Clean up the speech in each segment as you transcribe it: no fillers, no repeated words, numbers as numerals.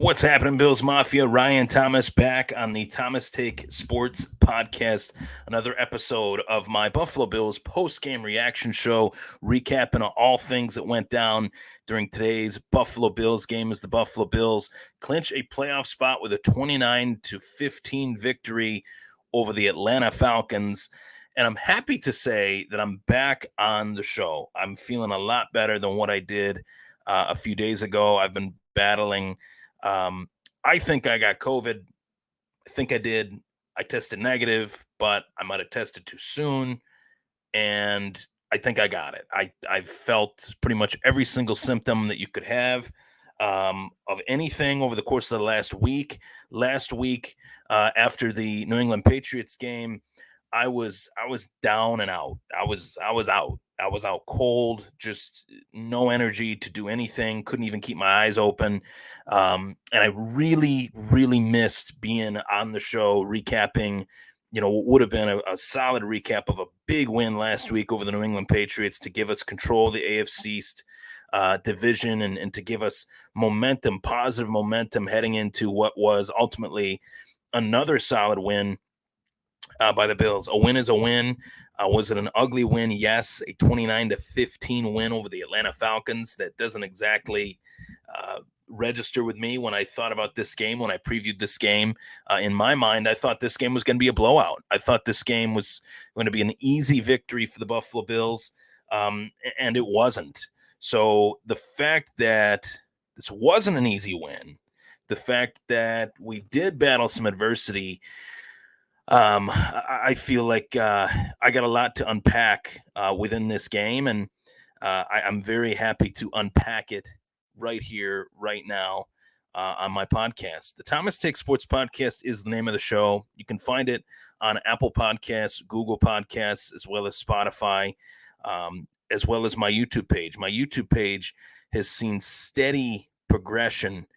What's happening, Bills Mafia? Ryan Thomas back on the Thomas Take Sports Podcast. Another episode of my Buffalo Bills post-game reaction show, recapping all things that went down during today's Buffalo Bills game as the Buffalo Bills clinch a playoff spot with a 29-15 victory over the Atlanta Falcons. And I'm happy to say that I'm back on the show. I'm feeling a lot better than what I did a few days ago. I've been battling. I think I got COVID. I think I did. I tested negative, but I might have tested too soon. And I think I got it. I felt pretty much every single symptom that you could have of anything over the course of the last week. Last week, after the New England Patriots game, I was down and out. I was out. I was out cold, just no energy to do anything. Couldn't even keep my eyes open. And I really, really missed being on the show, recapping, what would have been a solid recap of a big win last week over the New England Patriots to give us control of the AFC East division and to give us momentum, positive momentum heading into what was ultimately another solid win by the Bills. A win is a win. Was it an ugly win? Yes, a 29-15 win over the Atlanta Falcons. That doesn't exactly register with me when I thought about this game, when I previewed this game. In my mind, I thought this game was going to be a blowout. I thought this game was going to be an easy victory for the Buffalo Bills, and it wasn't. So the fact that this wasn't an easy win, the fact that we did battle some adversity, I feel like I got a lot to unpack within this game, and I'm very happy to unpack it right here, right now, on my podcast. The Thomas Take Sports Podcast is the name of the show. You can find it on Apple Podcasts, Google Podcasts, as well as Spotify, as well as my YouTube page. My YouTube page has seen steady progression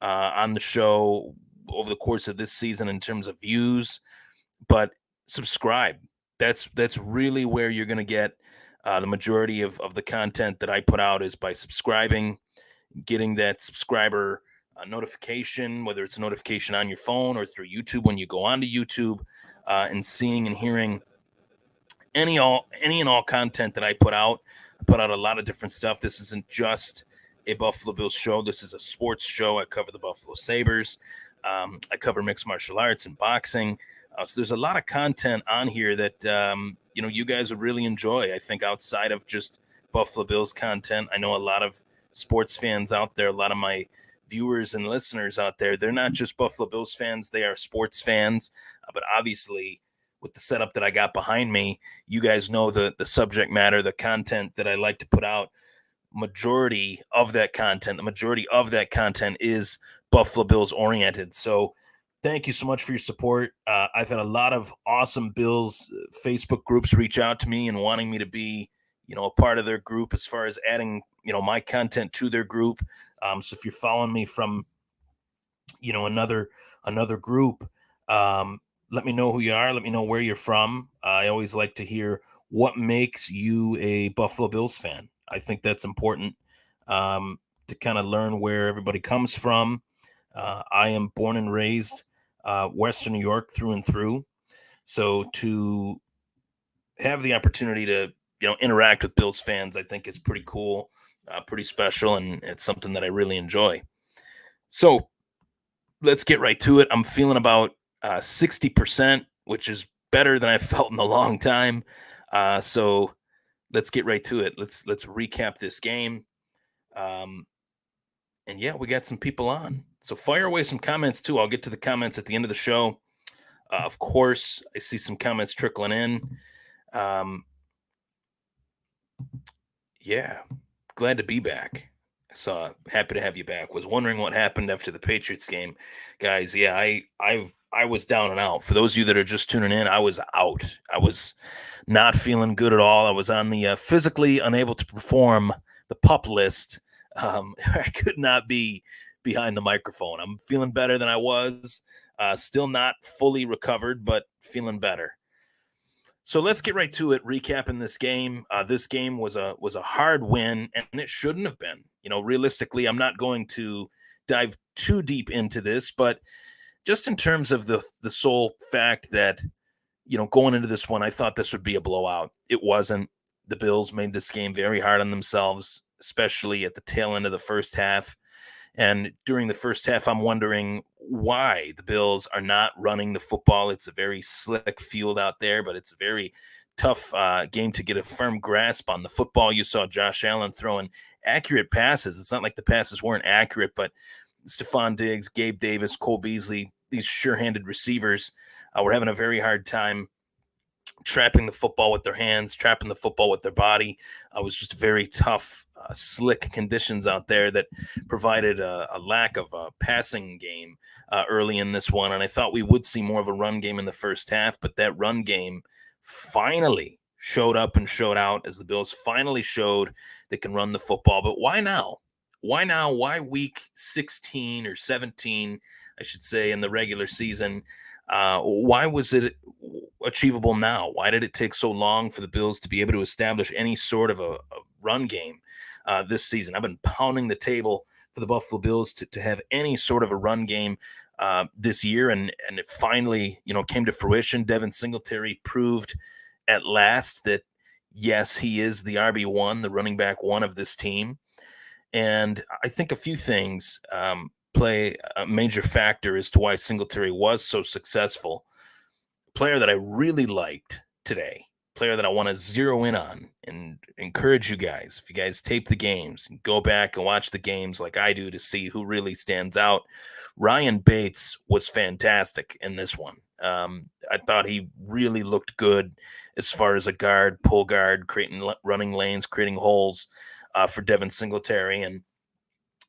on the show over the course of this season in terms of views. But subscribe. That's really where you're going to get the majority of the content that I put out is by subscribing, getting that subscriber notification, whether it's a notification on your phone or through YouTube when you go onto YouTube, and seeing and hearing any and all content that I put out. I put out a lot of different stuff. This isn't just a Buffalo Bills show. This is a sports show. I cover the Buffalo Sabres. I cover mixed martial arts and boxing. So there's a lot of content on here that, you guys would really enjoy. I think outside of just Buffalo Bills content, I know a lot of sports fans out there, a lot of my viewers and listeners out there, they're not just Buffalo Bills fans, they are sports fans. But obviously, with the setup that I got behind me, you guys know the subject matter, the content that I like to put out. The majority of that content is Buffalo Bills oriented. So thank you so much for your support. I've had a lot of awesome Bills Facebook groups reach out to me and wanting me to be, a part of their group as far as adding, my content to their group. So if you're following me from, another group, let me know who you are. Let me know where you're from. I always like to hear what makes you a Buffalo Bills fan. I think that's important to kind of learn where everybody comes from. I am born and raised Western New York through and through. So to have the opportunity to, interact with Bills fans, I think is pretty cool, pretty special, and it's something that I really enjoy. So let's get right to it. I'm feeling about 60%, which is better than I felt in a long time. So let's get right to it. Let's recap this game. And yeah, we got some people on. So fire away some comments too. I'll get to the comments at the end of the show. Of course, I see some comments trickling in. Yeah, glad to be back. So happy to have you back. Was wondering what happened after the Patriots game, guys. Yeah, I was down and out. For those of you that are just tuning in, I was out. I was not feeling good at all. I was on the physically unable to perform the PUP list. I could not be behind the microphone. I'm feeling better than I was. Still not fully recovered, but feeling better. So let's get right to it. Recapping this game. This game was a hard win, and it shouldn't have been. Realistically, I'm not going to dive too deep into this, but just in terms of the sole fact that, going into this one, I thought this would be a blowout. It wasn't. The Bills made this game very hard on themselves, especially at the tail end of the first half. And during the first half, I'm wondering why the Bills are not running the football. It's a very slick field out there, but it's a very tough game to get a firm grasp on the football. You saw Josh Allen throwing accurate passes. It's not like the passes weren't accurate, but Stephon Diggs, Gabe Davis, Cole Beasley, these sure-handed receivers were having a very hard time trapping the football with their hands, trapping the football with their body. It was just very tough, slick conditions out there that provided a lack of a passing game early in this one. And I thought we would see more of a run game in the first half, but that run game finally showed up and showed out as the Bills finally showed they can run the football. But why now? Why now? Why week 16 or 17, I should say, in the regular season? Why was it achievable now? Why did it take so long for the Bills to be able to establish any sort of a run game this season? I've been pounding the table for the Buffalo Bills to have any sort of a run game this year, and it finally, came to fruition. Devin Singletary proved at last that, yes, he is the RB1, the running back one of this team. And I think a few things play a major factor as to why Singletary was so successful. Player that I really liked today, player that I want to zero in on and encourage you guys, if you guys tape the games and go back and watch the games like I do to see who really stands out. Ryan Bates was fantastic in this one. I thought he really looked good as far as a guard, pull guard, creating running lanes, creating holes for Devin Singletary, and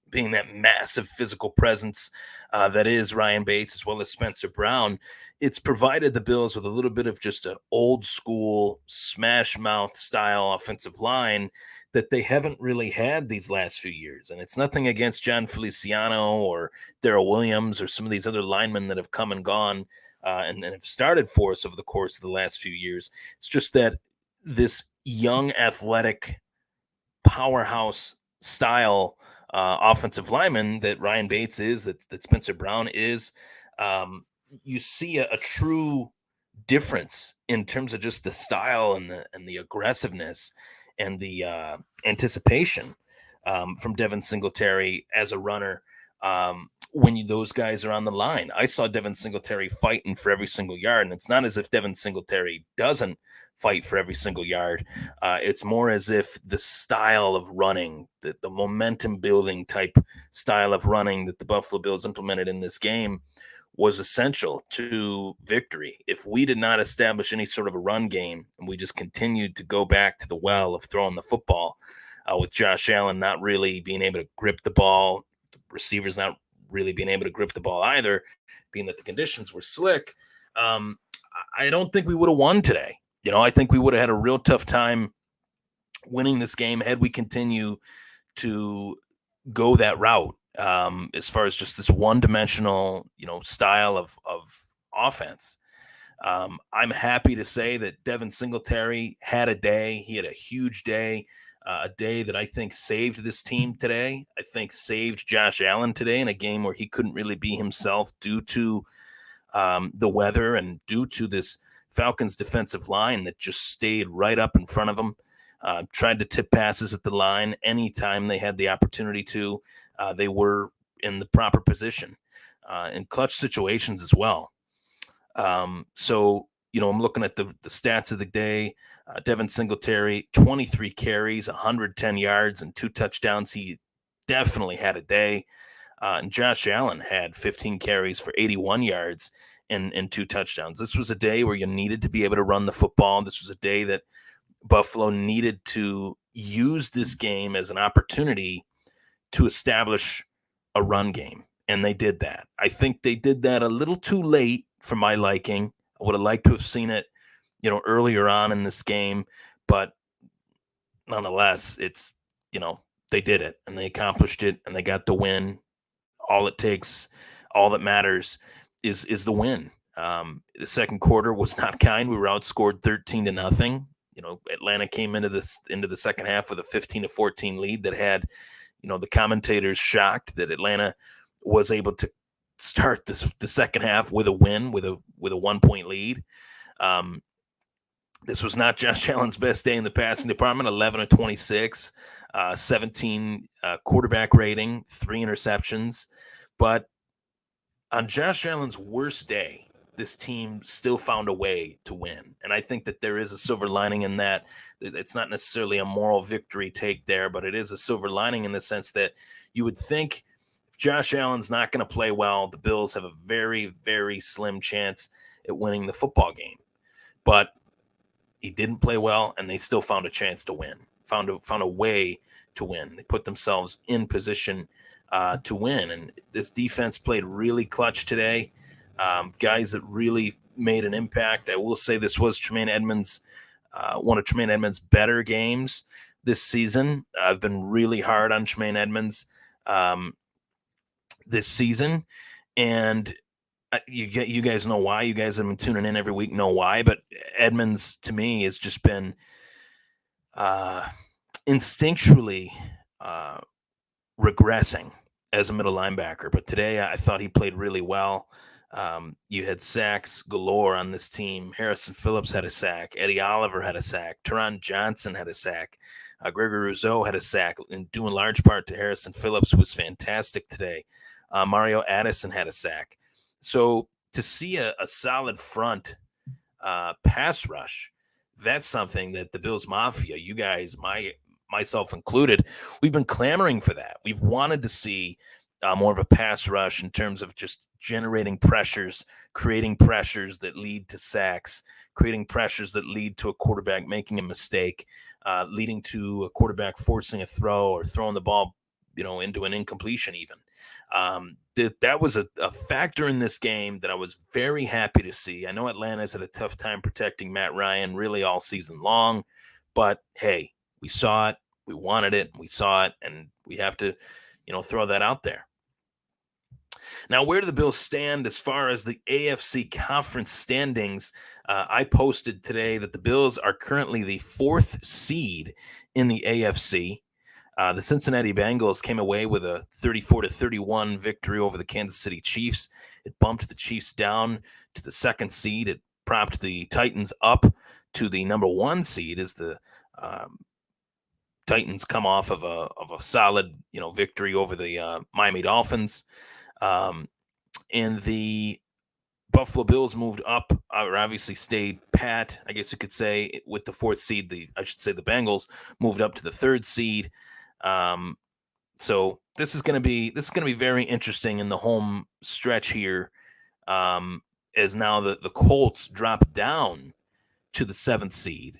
being that massive physical presence that is Ryan Bates, as well as Spencer Brown. It's provided the Bills with a little bit of just an old school smash mouth style offensive line that they haven't really had these last few years. And it's nothing against John Feliciano or Darrell Williams or some of these other linemen that have come and gone and have started for us over the course of the last few years. It's just that this young, athletic, powerhouse style offensive lineman that Ryan Bates is, that Spencer Brown is, you see a true difference in terms of just the style and the aggressiveness and the anticipation from Devin Singletary as a runner. When those guys are on the line, I saw Devin Singletary fighting for every single yard, and it's not as if Devin Singletary doesn't fight for every single yard. It's more as if the style of running, the momentum building type style of running that the Buffalo Bills implemented in this game was essential to victory. If we did not establish any sort of a run game and we just continued to go back to the well of throwing the football with Josh Allen not really being able to grip the ball, the receivers not really being able to grip the ball either, being that the conditions were slick, I don't think we would have won today. I think we would have had a real tough time winning this game had we continue to go that route as far as just this one-dimensional, style of offense. I'm happy to say that Devin Singletary had a day. He had a huge day, a day that I think saved this team today. I think saved Josh Allen today in a game where he couldn't really be himself due to the weather and due to this Falcons defensive line that just stayed right up in front of them, tried to tip passes at the line anytime they had the opportunity to. They were in the proper position in clutch situations as well. So, I'm looking at the stats of the day. Devin Singletary, 23 carries, 110 yards, and 2 touchdowns. He definitely had a day. And Josh Allen had 15 carries for 81 yards and 2 touchdowns. This was a day where you needed to be able to run the football. This was a day that Buffalo needed to use this game as an opportunity to establish a run game. And they did that. I think they did that a little too late for my liking. I would have liked to have seen it, earlier on in this game. But nonetheless, it's, they did it and they accomplished it and they got the win. All it takes, all that matters is the win. The second quarter was not kind. We were outscored 13-0. Atlanta came into the second half with a 15-14 lead that had, the commentators shocked that Atlanta was able to start the second half with a win, with a 1-point lead. This was not Josh Allen's best day in the passing department. 11 of 26, 17 quarterback rating, 3 interceptions. But on Josh Allen's worst day, this team still found a way to win. And I think that there is a silver lining in that. It's not necessarily a moral victory take there, but it is a silver lining in the sense that you would think if Josh Allen's not going to play well, the Bills have a very, very slim chance at winning the football game. But he didn't play well, and they still found a chance to win, found a way to win. They put themselves in position to win, and this defense played really clutch today. Guys that really made an impact. I will say this was Tremaine Edmonds, one of Tremaine Edmonds' better games this season. I've been really hard on Tremaine Edmonds this season, and you guys know why. You guys have been tuning in every week, know why. But Edmonds, to me, has just been instinctually regressing as a middle linebacker. But today, I thought he played really well. You had sacks galore on this team. Harrison Phillips had a sack. Eddie Oliver had a sack. Teron Johnson had a sack. Gregory Rousseau had a sack, and due in large part to Harrison Phillips, who was fantastic today. Mario Addison had a sack. So to see a solid front pass rush, that's something that the Bills Mafia, you guys, myself included, we've been clamoring for that. We've wanted to see more of a pass rush in terms of just generating pressures, creating pressures that lead to sacks, creating pressures that lead to a quarterback making a mistake, leading to a quarterback forcing a throw or throwing the ball, into an incompletion even. That was a factor in this game that I was very happy to see. I know Atlanta's had a tough time protecting Matt Ryan really all season long, but hey, we saw it, we wanted it, we saw it, and we have to, throw that out there. Now, where do the Bills stand as far as the AFC conference standings? I posted today that the Bills are currently the 4th seed in the AFC. The Cincinnati Bengals came away with a 34-31 victory over the Kansas City Chiefs. It bumped the Chiefs down to the 2nd seed. It propped the Titans up to the number 1 seed as the Titans come off of a solid, victory over the Miami Dolphins. And the Buffalo Bills moved up, or obviously stayed pat, I guess you could say, with the 4th seed. The Bengals moved up to the 3rd seed. So this is going to be very interesting in the home stretch here, as now the Colts drop down to the 7th seed,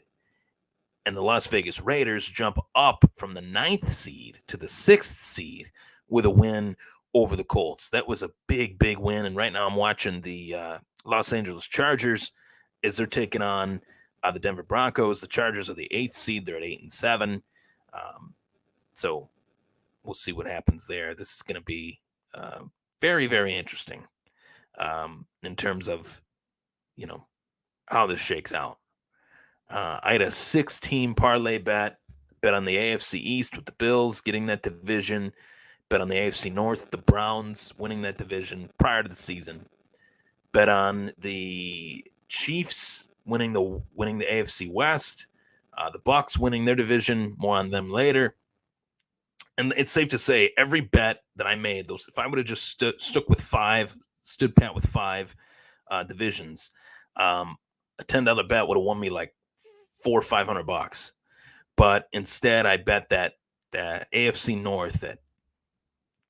and the Las Vegas Raiders jump up from the 9th seed to the 6th seed with a win over the Colts. That was a big, big win. And right now I'm watching the Los Angeles Chargers as they're taking on the Denver Broncos. The Chargers are the 8th seed. They're at 8-7. So we'll see what happens there. This is going to be very, very interesting in terms of, how this shakes out. I had a 6-team parlay bet on the AFC East with the Bills getting that division, bet on the AFC North, the Browns winning that division prior to the season, bet on the Chiefs winning the AFC West, the Bucs winning their division, more on them later. And it's safe to say every bet that I made, if I would have just stood pat with 5 divisions, a $10 bet would have won me like $400 or $500. But instead, I bet that AFC North, that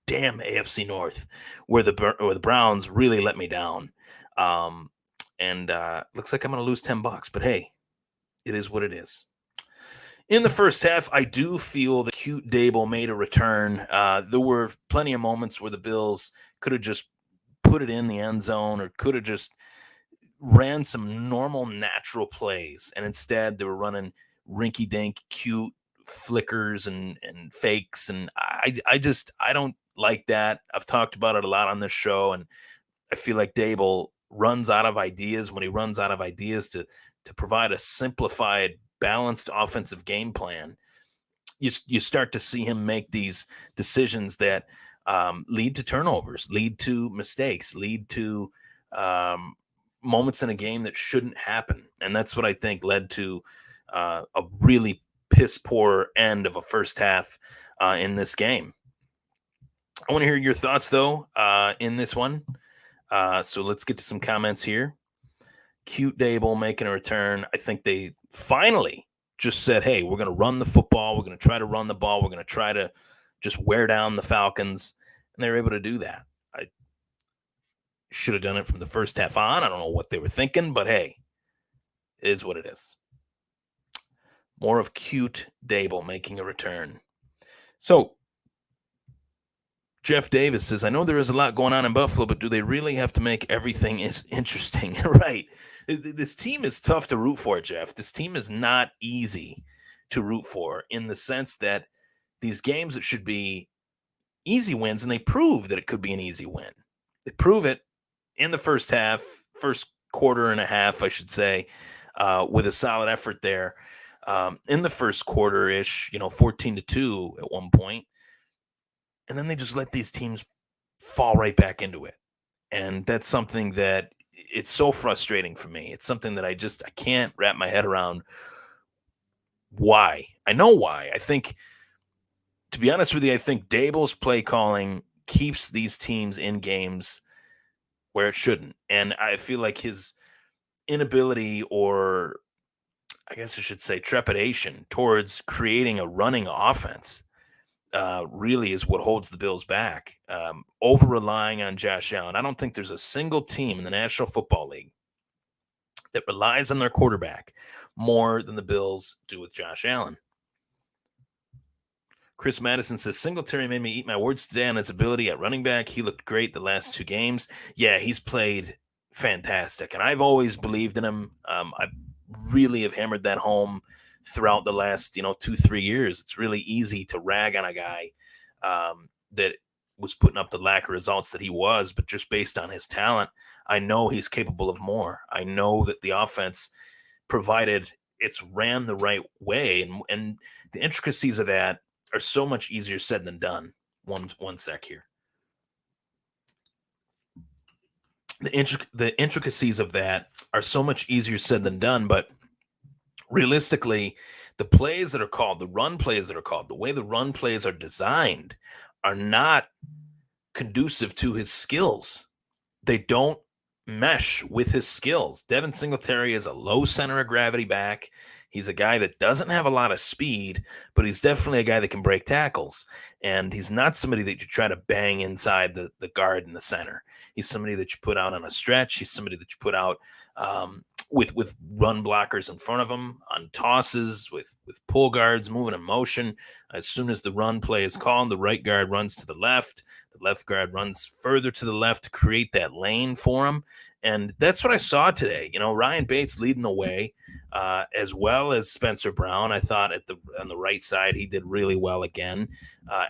damn AFC North, where the Browns really let me down. And looks like I'm going to lose $10. But hey, it is what it is. In the first half, I do feel that cute Dable made a return. There were plenty of moments where the Bills could have just put it in the end zone or could have just ran some normal, natural plays. And instead, they were running rinky-dink, cute flickers and fakes. And I don't like that. I've talked about it a lot on this show. And I feel like Dable runs out of ideas when he runs out of ideas to provide a simplified, balanced offensive game plan. You start to see him make these decisions that lead to turnovers, lead to mistakes, lead to moments in a game that shouldn't happen. And that's what I think led to a really piss poor end of a first half in this game. I want to hear your thoughts, though, in this one. So let's get to some comments here. Cute Dable making a return. I think they finally just said, hey, we're going to run the football. We're going to try to run the ball. We're going to try to just wear down the Falcons. And they were able to do that. I should have done it from the first half on. I don't know what they were thinking, but hey, it is what it is. More of Cute Dable making a return. So Jeff Davis says, I know there is a lot going on in Buffalo, but do they really have to make everything is interesting? Right. This team is tough to root for, Jeff. This team is not easy to root for in the sense that these games that should be easy wins, and they prove that it could be an easy win. They prove it in the first half, first quarter and a half, I should say, with a solid effort there. In the first quarter-ish, 14-2 at one point. And then they just let these teams fall right back into it. And that's something that it's so frustrating for me. It's something that I can't wrap my head around why. I know why. I think, to be honest with you, I think Dable's play calling keeps these teams in games where it shouldn't. And I feel like his inability, or I guess I should say trepidation, towards creating a running offense really is what holds the Bills back. Over relying on Josh Allen. I don't think there's a single team in the National Football League that relies on their quarterback more than the Bills do with Josh Allen. Chris Madison says, Singletary made me eat my words today on his ability at running back. He looked great the last two games. Yeah, he's played fantastic, and I've always believed in him. I really have hammered that home throughout the last 2-3 years. It's really easy to rag on a guy that was putting up the lack of results that he was, but just based on his talent, I know he's capable of more. I know that the offense, provided it's ran the right way, and the intricacies of that are so much easier said than done. One sec here. The intricacies of that are so much easier said than done, but realistically, the plays that are called, the run plays that are called, the way the run plays are designed are not conducive to his skills. They don't mesh with his skills. Devin Singletary is a low center of gravity back. He's a guy that doesn't have a lot of speed, but he's definitely a guy that can break tackles. And he's not somebody that you try to bang inside the guard in the center. He's somebody that you put out on a stretch. He's somebody that you put out with run blockers in front of him, on tosses, with pull guards, moving in motion. As soon as the run play is called, the right guard runs to the left guard runs further to the left to create that lane for him. And that's what I saw today. Ryan Bates leading the way, as well as Spencer Brown. I thought on the right side, he did really well again.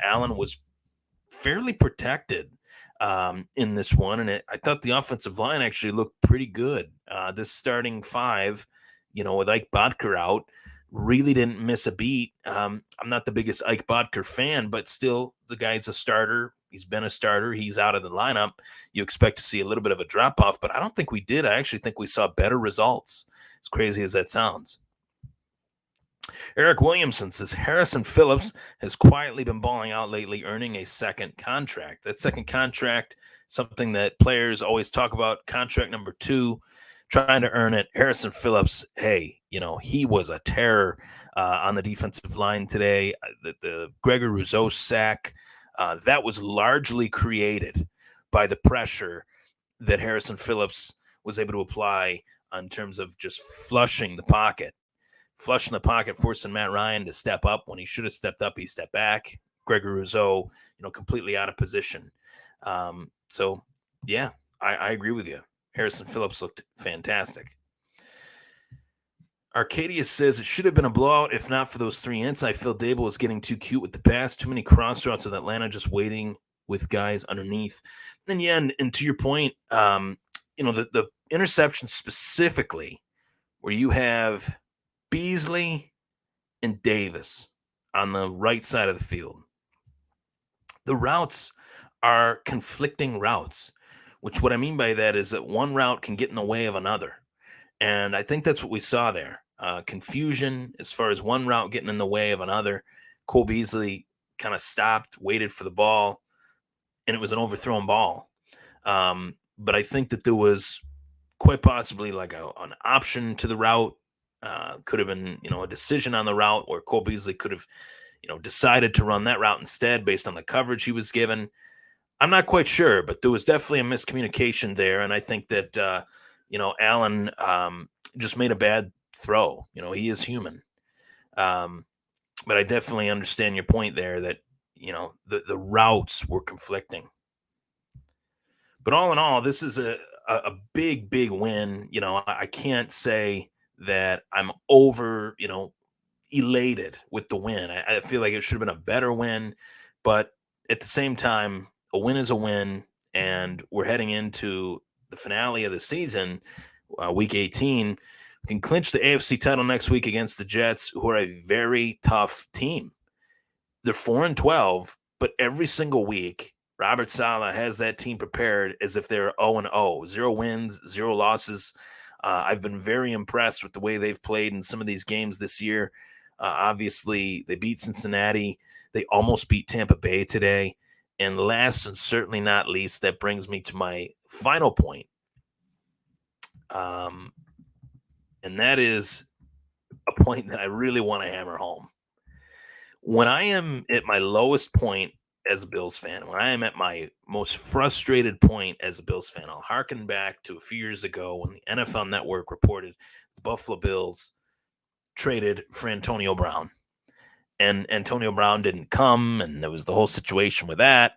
Allen was fairly protected in this one, and I thought the offensive line actually looked pretty good. This starting five, with Ike Bodker out, really didn't miss a beat. I'm not the biggest Ike Bodker fan, but still, the guy's a starter. He's been a starter. He's out of the lineup. You expect to see a little bit of a drop-off, but I don't think we did. I actually think we saw better results, as crazy as that sounds. Eric Williamson says, Harrison Phillips has quietly been balling out lately, earning a second contract. That second contract, something that players always talk about, contract number 2, trying to earn it. Harrison Phillips, hey, he was a terror on the defensive line today. The Gregory Rousseau sack, that was largely created by the pressure that Harrison Phillips was able to apply in terms of just flushing the pocket, forcing Matt Ryan to step up. When he should have stepped up, he stepped back. Gregory Rousseau, completely out of position. So, yeah, I agree with you. Harrison Phillips looked fantastic. Arcadia says it should have been a blowout if not for those 3 ints. I feel Dable was getting too cute with the pass. Too many cross routes with Atlanta just waiting with guys underneath. And yeah, and to your point, the interception specifically where you have Beasley and Davis on the right side of the field. The routes are conflicting routes, which what I mean by that is that one route can get in the way of another. And I think that's what we saw there. Confusion as far as one route getting in the way of another. Cole Beasley kind of stopped, waited for the ball, and it was an overthrown ball. But I think that there was quite possibly like an option to the route. Could have been, a decision on the route where Cole Beasley could have, decided to run that route instead based on the coverage he was given. I'm not quite sure, but there was definitely a miscommunication there, and I think that Allen just made a bad throw. He is human, but I definitely understand your point there that the routes were conflicting. But all in all, this is a big win. I can't say that I'm over elated with the win. I feel like it should have been a better win, but at the same time, a win is a win, and we're heading into the finale of the season, week 18. We can clinch the AFC title next week against the Jets, who are a very tough team. They're 4-12, but every single week, Robert Saleh has that team prepared as if they're 0-0, 0 wins, 0 losses. I've been very impressed with the way they've played in some of these games this year. Obviously, they beat Cincinnati. They almost beat Tampa Bay today. And last and certainly not least, that brings me to my final point. And that is a point that I really want to hammer home. When I am at my lowest point as a Bills fan, when I am at my most frustrated point as a Bills fan, I'll harken back to a few years ago when the NFL Network reported the Buffalo Bills traded for Antonio Brown. And Antonio Brown didn't come, and there was the whole situation with that.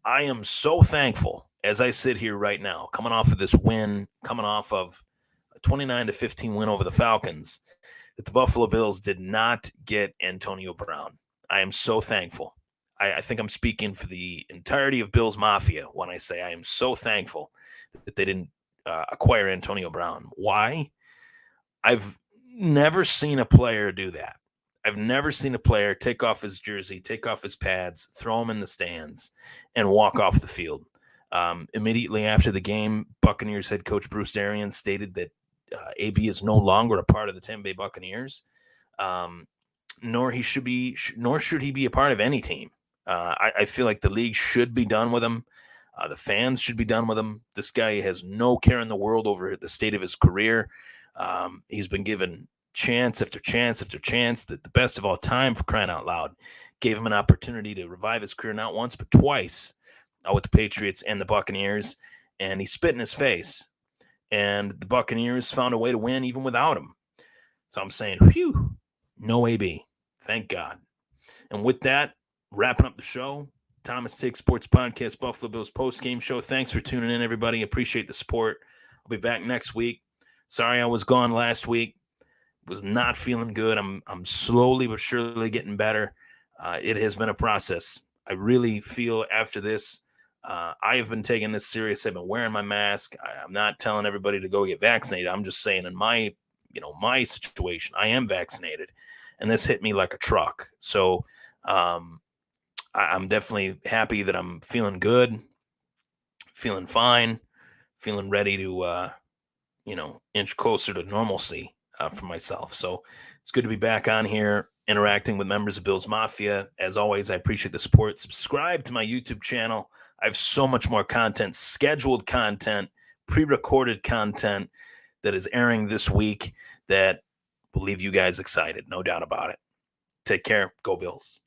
I am so thankful as I sit here right now, coming off of this win, coming off of a 29-15 win over the Falcons, that the Buffalo Bills did not get Antonio Brown. I am so thankful. I think I'm speaking for the entirety of Bills Mafia when I say I am so thankful that they didn't acquire Antonio Brown. Why? I've never seen a player do that. I've never seen a player take off his jersey, take off his pads, throw them in the stands, and walk off the field. Immediately after the game, Buccaneers head coach Bruce Arians stated that AB is no longer a part of the Tampa Bay Buccaneers, nor should he be a part of any team. I feel like the league should be done with him. The fans should be done with him. This guy has no care in the world over the state of his career. He's been given chance after chance after chance, the best of all time, for crying out loud. Gave him an opportunity to revive his career not once but twice with the Patriots and the Buccaneers, and he spit in his face. And the Buccaneers found a way to win even without him. So I'm saying, whew, no AB. Thank God. And with that, wrapping up the show, Thomas Take Sports Podcast, Buffalo Bills post-game show. Thanks for tuning in, everybody. Appreciate the support. I'll be back next week. Sorry I was gone last week. Was not feeling good. I'm slowly but surely getting better. It has been a process. I really feel after this, I have been taking this serious. I've been wearing my mask. I'm not telling everybody to go get vaccinated. I'm just saying in my situation, I am vaccinated, and this hit me like a truck. So I'm definitely happy that I'm feeling good, feeling fine, feeling ready to, inch closer to normalcy for myself. So it's good to be back on here interacting with members of Bills Mafia. As always, I appreciate the support. Subscribe to my YouTube channel. I have so much more content, scheduled content, pre-recorded content that is airing this week that will leave you guys excited. No doubt about it. Take care. Go Bills.